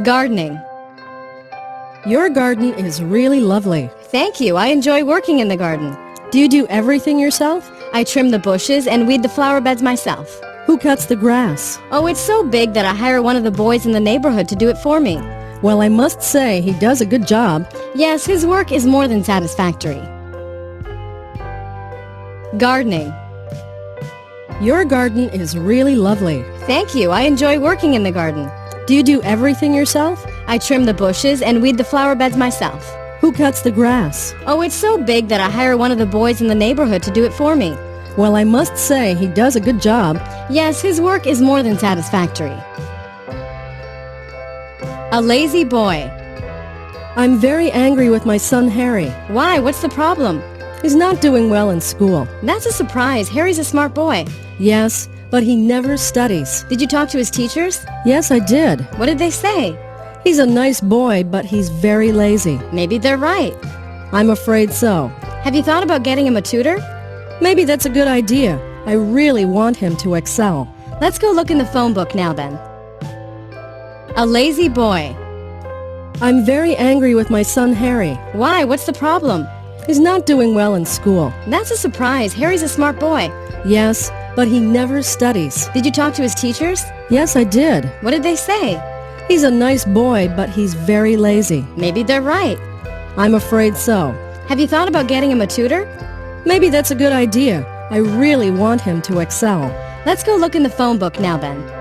Gardening. Your garden is really lovely. Thank you. I enjoy working in the garden. Do you do everything yourself? I trim the bushes and weed the flower beds myself. Who cuts the grass? Oh, it's so big that I hire one of the boys in the neighborhood to do it for me. Well, I must say he does a good job. Yes, his work is more than satisfactory. Gardening. Your garden is really lovely. Thank you. I enjoy working in the garden. Do you do everything yourself? I trim the bushes and weed the flower beds myself. Who cuts the grass? Oh, it's so big that I hire one of the boys in the neighborhood to do it for me. Well, I must say he does a good job. Yes, his work is more than satisfactory. A lazy boy. I'm very angry with my son Harry. Why? What's the problem? He's not doing well in school. That's a surprise. Harry's a smart boy. Yes, but he never studies. Did you talk to his teachers? Yes, I did. What did they say? He's a nice boy, but he's very lazy. Maybe they're right. I'm afraid so. Have you thought about getting him a tutor? Maybe that's a good idea. I really want him to excel. Let's go look in the phone book now then. A lazy boy. I'm very angry with my son Harry. Why? What's the problem? He's not doing well in school. That's a surprise. Harry's a smart boy. Yes, but he never studies. Did you talk to his teachers? Yes, I did. What did they say? He's a nice boy, but he's very lazy. Maybe they're right. I'm afraid so. Have you thought about getting him a tutor? Maybe that's a good idea. I really want him to excel. Let's go look in the phone book now then.